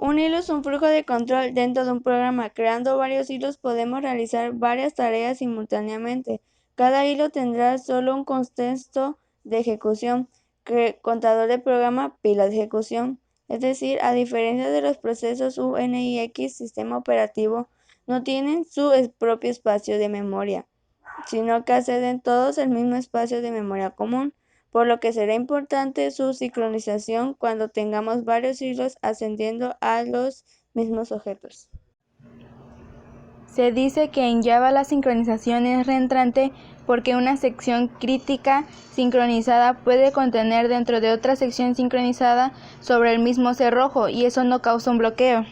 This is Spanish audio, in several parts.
Un hilo es un flujo de control dentro de un programa. Creando varios hilos podemos realizar varias tareas simultáneamente. Cada hilo tendrá solo un contexto de ejecución, contador de programa, pila de ejecución. Es decir, a diferencia de los procesos UNIX, sistema operativo, no tienen su propio espacio de memoria, sino que acceden todos al mismo espacio de memoria común, por lo que será importante su sincronización cuando tengamos varios hilos ascendiendo a los mismos objetos. Se dice que en Java la sincronización es reentrante porque una sección crítica sincronizada puede contener dentro de otra sección sincronizada sobre el mismo cerrojo y eso no causa un bloqueo.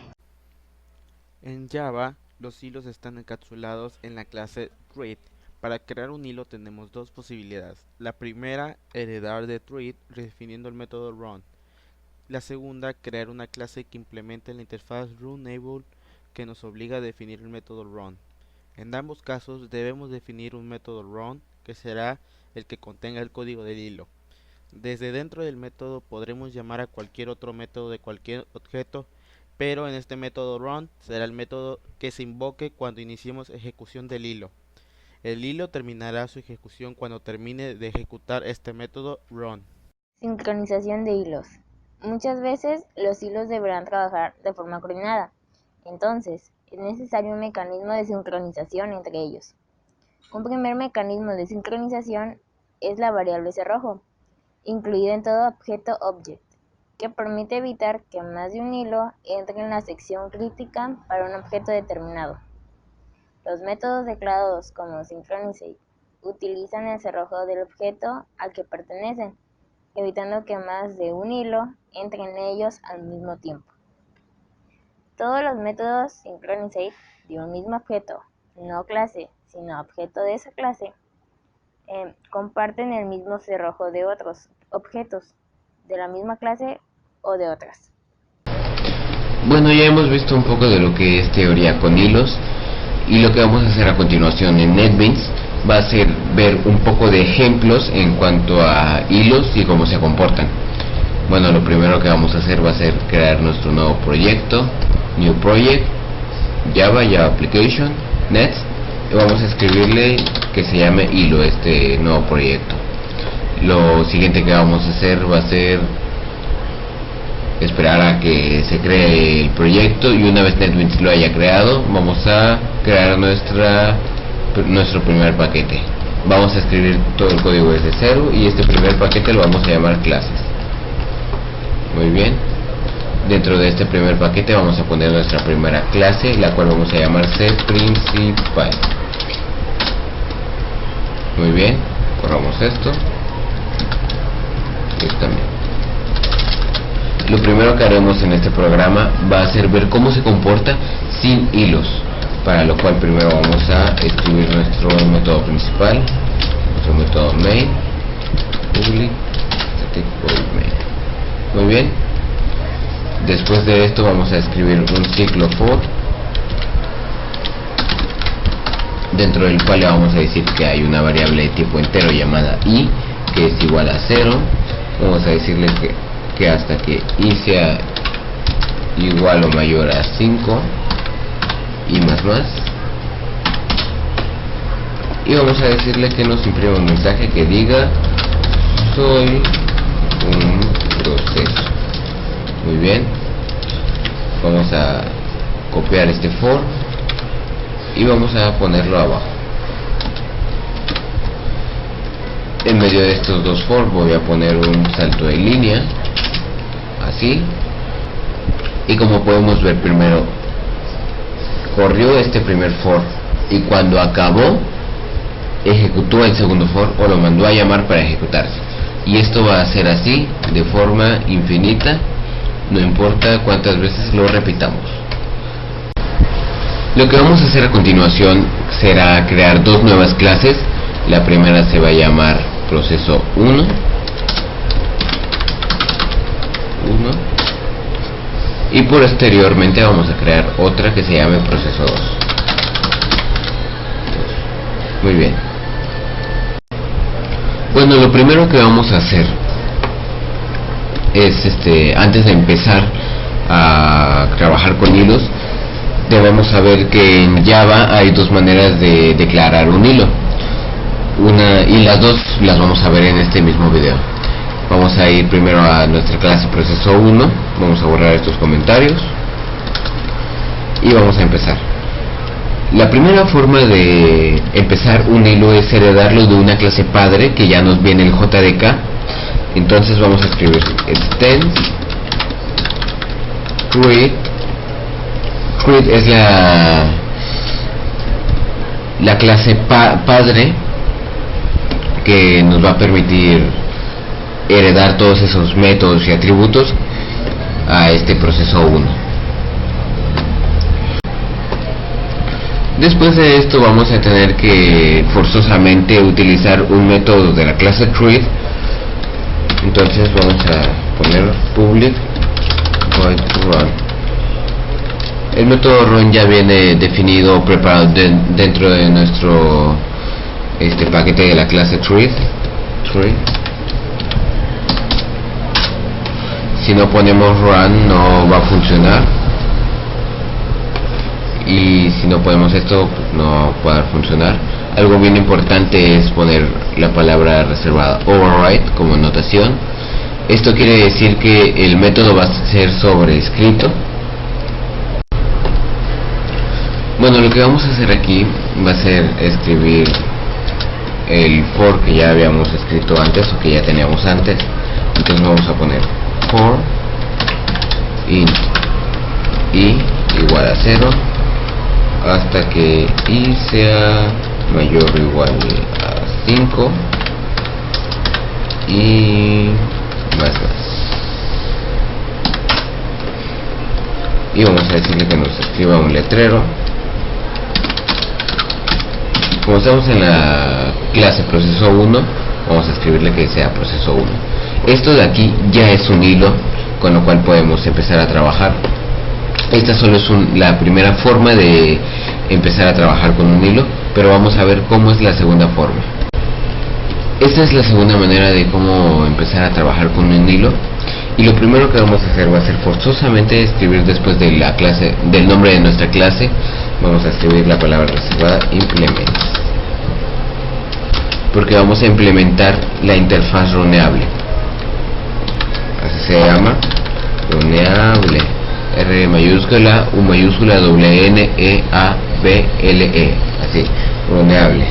En Java, los hilos están encapsulados en la clase thread. Para crear un hilo tenemos dos posibilidades. La primera, heredar de thread redefiniendo el método run. La segunda, crear una clase que implemente la interfaz runEnable que nos obliga a definir el método run. En ambos casos debemos definir un método run que será el que contenga el código del hilo. Desde dentro del método podremos llamar a cualquier otro método de cualquier objeto, pero en este método run será el método que se invoque cuando iniciemos ejecución del hilo. El hilo terminará su ejecución cuando termine de ejecutar este método run. Sincronización de hilos. Muchas veces los hilos deberán trabajar de forma coordinada, entonces es necesario un mecanismo de sincronización entre ellos. Un primer mecanismo de sincronización es la variable cerrojo, incluida en todo objeto object, que permite evitar que más de un hilo entre en la sección crítica para un objeto determinado. Los métodos declarados como synchronizate utilizan el cerrojo del objeto al que pertenecen, evitando que más de un hilo entre en ellos al mismo tiempo. Todos los métodos synchronizate de un mismo objeto, no clase, sino objeto de esa clase, comparten el mismo cerrojo de otros objetos de la misma clase o de otras. Bueno, ya hemos visto un poco de lo que es teoría con hilos, y lo que vamos a hacer a continuación en NetBeans va a ser ver un poco de ejemplos en cuanto a hilos y cómo se comportan. Bueno, lo primero que vamos a hacer va a ser crear nuestro nuevo proyecto, New Project, Java Application, Next, y vamos a escribirle que se llame hilo este nuevo proyecto. Lo siguiente que vamos a hacer va a ser esperar a que se cree el proyecto, y una vez NetBeans lo haya creado, vamos a crear nuestro primer paquete. Vamos a escribir todo el código desde cero y este primer paquete lo vamos a llamar clases. Muy bien. Dentro de este primer paquete vamos a poner nuestra primera clase, la cual vamos a llamar CPrincipal. Muy bien. Corramos esto. Y esto también. Lo primero que haremos en este programa va a ser ver cómo se comporta sin hilos, para lo cual primero vamos a escribir nuestro método principal, nuestro método main, public static void main. Muy bien. Después de esto vamos a escribir un ciclo for, dentro del cual le vamos a decir que hay una variable de tipo entero llamada i, que es igual a 0. Vamos a decirle que hasta que i sea igual o mayor a 5 y más, y vamos a decirle que nos imprima un mensaje que diga soy un proceso. Muy bien, vamos a copiar este for y vamos a ponerlo abajo. En medio de estos dos for voy a poner un salto de línea, así, y como podemos ver, primero corrió este primer for y cuando acabó ejecutó el segundo for o lo mandó a llamar para ejecutarse, y esto va a ser así de forma infinita, no importa cuántas veces lo repitamos. Lo que vamos a hacer a continuación será crear dos nuevas clases. La primera se va a llamar proceso 1, y posteriormente vamos a crear otra que se llame proceso 2. Muy bien. Bueno, lo primero que vamos a hacer es antes de empezar a trabajar con hilos, debemos saber que en Java hay dos maneras de declarar un hilo. Y las dos las vamos a ver en este mismo video. Vamos a ir primero a nuestra clase proceso 1, vamos a borrar estos comentarios y vamos a empezar. La primera forma de empezar un hilo es heredarlo de una clase padre que ya nos viene el JDK. Entonces vamos a escribir extends create. Create es la clase padre que nos va a permitir heredar todos esos métodos y atributos a este proceso 1. Después de esto vamos a tener que forzosamente utilizar un método de la clase create. Entonces vamos a poner public void run. El método run ya viene definido, preparado dentro de nuestro paquete de la clase create. Si no ponemos run no va a funcionar, y si no ponemos esto no va a funcionar. Algo bien importante es poner la palabra reservada override como notación. Esto quiere decir que el método va a ser sobrescrito. Bueno, lo que vamos a hacer aquí va a ser escribir el for que ya habíamos escrito antes, o que ya teníamos antes. Entonces vamos a poner for int i igual a 0 hasta que i sea mayor o igual a 5 y más. Y vamos a decirle que nos escriba un letrero. Como estamos en la clase proceso 1, vamos a escribirle que sea proceso 1. Esto de aquí ya es un hilo, con lo cual podemos empezar a trabajar. Esta solo es la primera forma de empezar a trabajar con un hilo, pero vamos a ver cómo es la segunda forma. Esta es la segunda manera de cómo empezar a trabajar con un hilo, y lo primero que vamos a hacer va a ser forzosamente escribir después de la clase, del nombre de nuestra clase, vamos a escribir la palabra reservada implement, porque vamos a implementar la interfaz runeable. Así se llama, runeable, R mayúscula, U mayúscula, doble N, E, A, B, L, E, así, runeable.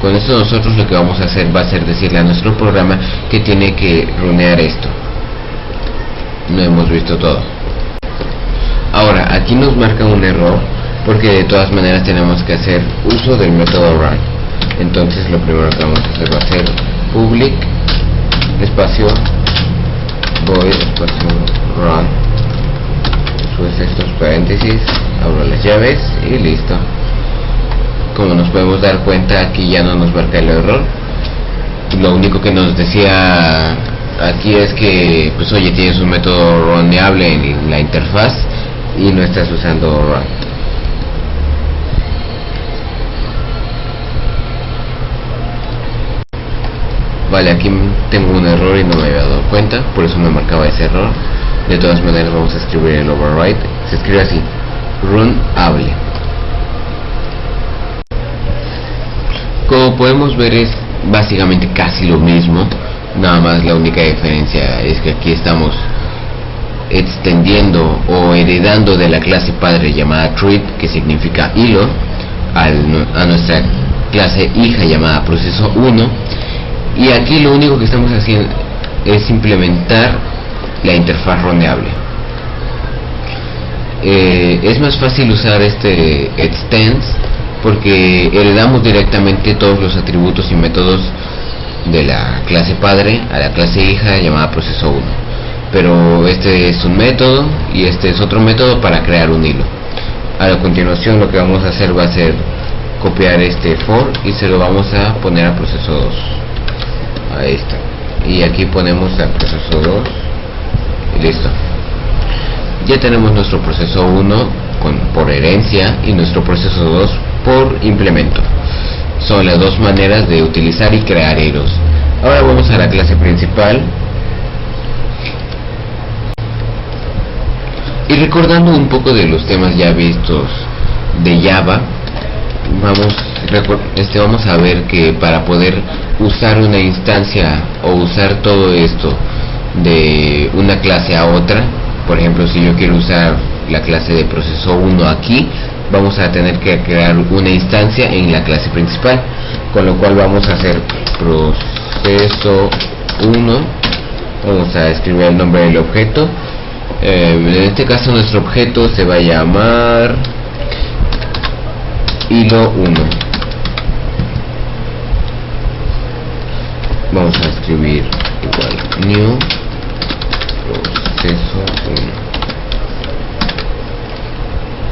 Con esto nosotros lo que vamos a hacer va a ser decirle a nuestro programa que tiene que runear esto. No hemos visto todo. Ahora, aquí nos marca un error, porque de todas maneras tenemos que hacer uso del método run. Entonces lo primero que vamos a hacer va a ser public espacio void espacio run, después estos paréntesis, abro las llaves y listo. Como nos podemos dar cuenta, aquí ya no nos marca el error. Lo único que nos decía aquí es que, pues oye, tienes un método runeable en la interfaz y no estás usando run. Vale, aquí tengo un error y no me había dado cuenta, por eso me marcaba ese error. De todas maneras vamos a escribir el override. Se escribe así, runeable. Como podemos ver, es básicamente casi lo mismo, nada más la única diferencia es que aquí estamos extendiendo o heredando de la clase padre llamada treat, que significa hilo, a nuestra clase hija llamada proceso 1, y aquí lo único que estamos haciendo es implementar la interfaz runeable. Es más fácil usar este extends porque heredamos directamente todos los atributos y métodos de la clase padre a la clase hija llamada proceso 1, pero este es un método y este es otro método para crear un hilo. A continuación lo que vamos a hacer va a ser copiar este for y se lo vamos a poner a proceso 2, a esta, y aquí ponemos a proceso 2 y listo. Ya tenemos nuestro proceso 1 por herencia y nuestro proceso 2 por implemento. Son las dos maneras de utilizar y crear hilos. Ahora vamos a la clase principal. Y recordando un poco de los temas ya vistos de Java, vamos a ver que para poder usar una instancia o usar todo esto de una clase a otra, por ejemplo, si yo quiero usar la clase de proceso 1 aquí, vamos a tener que crear una instancia en la clase principal, con lo cual vamos a hacer proceso 1, vamos a escribir el nombre del objeto. En este caso nuestro objeto se va a llamar hilo 1. Vamos a escribir igual new proceso 1.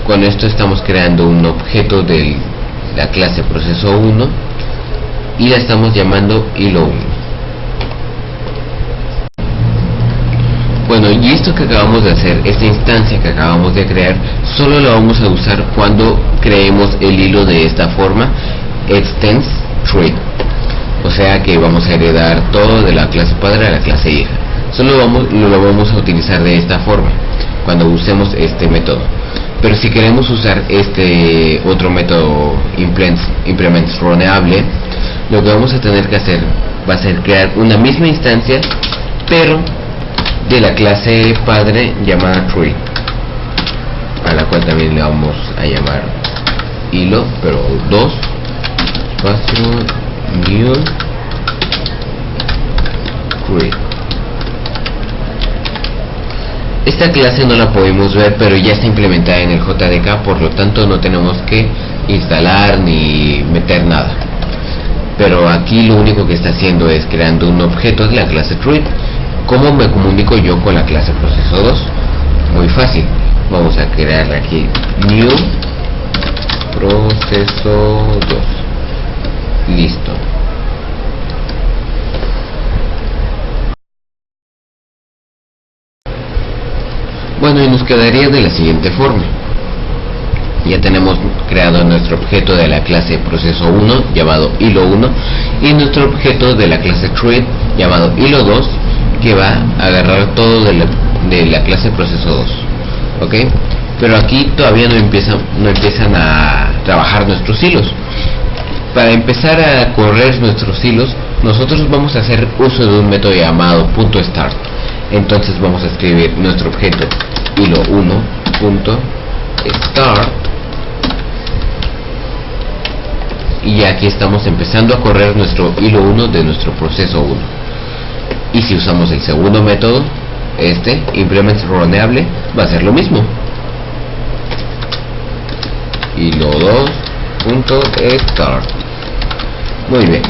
Con esto estamos creando un objeto de la clase proceso 1 y la estamos llamando hilo 1. Bueno, y esto que acabamos de hacer, esta instancia que acabamos de crear, solo la vamos a usar cuando creemos el hilo de esta forma, extends tree. O sea que vamos a heredar todo de la clase padre a la clase hija. Solo lo vamos a utilizar de esta forma cuando usemos este método. Pero si queremos usar este otro método implement runable, lo que vamos a tener que hacer va a ser crear una misma instancia, pero de la clase padre llamada tree, a la cual también le vamos a llamar hilo, pero 2 espacio new tree. Esta clase no la podemos ver, pero ya está implementada en el JDK, por lo tanto no tenemos que instalar ni meter nada. Pero aquí lo único que está haciendo es creando un objeto de la clase tree. ¿Cómo me comunico yo con la clase proceso 2? Muy fácil. Vamos a crear aquí new proceso 2. Listo. Bueno, y nos quedaría de la siguiente forma. Ya tenemos creado nuestro objeto de la clase proceso 1 llamado hilo 1 y nuestro objeto de la clase tree llamado hilo 2, que va a agarrar todo de la clase proceso 2. ¿Ok? Pero aquí todavía no empiezan a trabajar nuestros hilos. Para empezar a correr nuestros hilos, nosotros vamos a hacer uso de un método llamado .start. Entonces vamos a escribir nuestro objeto hilo 1.start y aquí estamos empezando a correr nuestro hilo 1 de nuestro proceso 1. Y si usamos el segundo método, implement runable, va a ser lo mismo. Hilo 2.start. Muy bien.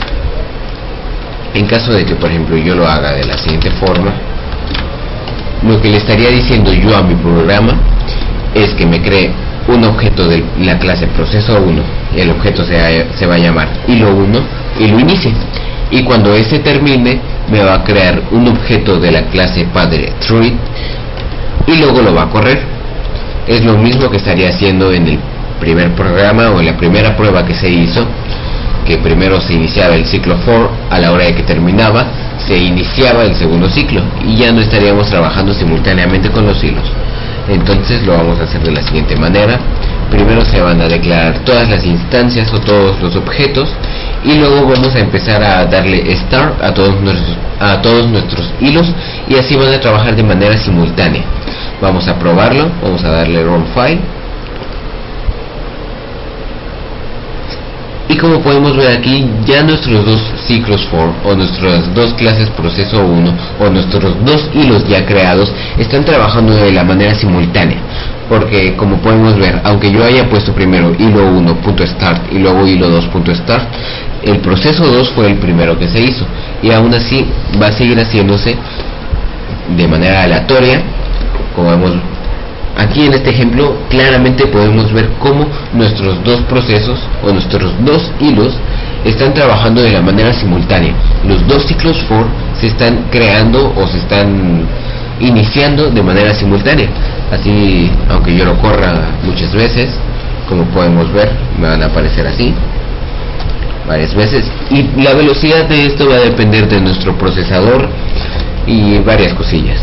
En caso de que, por ejemplo, yo lo haga de la siguiente forma, lo que le estaría diciendo yo a mi programa es que me cree un objeto de la clase proceso 1. El objeto se va a llamar hilo 1 y lo inicie. Y cuando este termine, me va a crear un objeto de la clase padre tree y luego lo va a correr. Es lo mismo que estaría haciendo en el primer programa o en la primera prueba que se hizo, que primero se iniciaba el ciclo for, a la hora de que terminaba se iniciaba el segundo ciclo y ya no estaríamos trabajando simultáneamente con los hilos. Entonces lo vamos a hacer de la siguiente manera. Primero se van a declarar todas las instancias o todos los objetos y luego vamos a empezar a darle start a todos nuestros hilos y así van a trabajar de manera simultánea. Vamos a probarlo, vamos a darle run file. Y como podemos ver aquí, ya nuestros dos ciclos for o nuestras dos clases proceso 1 o nuestros dos hilos ya creados están trabajando de la manera simultánea, porque como podemos ver, aunque yo haya puesto primero hilo 1.start y luego hilo 2.start, el proceso 2 fue el primero que se hizo y aún así va a seguir haciéndose de manera aleatoria. Como vemos aquí en este ejemplo, claramente podemos ver cómo nuestros dos procesos o nuestros dos hilos están trabajando de la manera simultánea. Los dos ciclos for se están creando o se están iniciando de manera simultánea. Así, aunque yo lo corra muchas veces, como podemos ver, me van a aparecer así varias veces. Y la velocidad de esto va a depender de nuestro procesador y varias cosillas.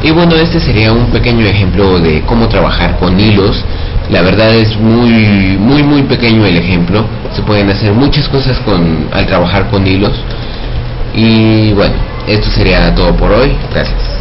Y bueno, este sería un pequeño ejemplo de cómo trabajar con hilos. La verdad es muy pequeño el ejemplo. Se pueden hacer muchas cosas al trabajar con hilos. Y bueno, esto sería todo por hoy. Gracias.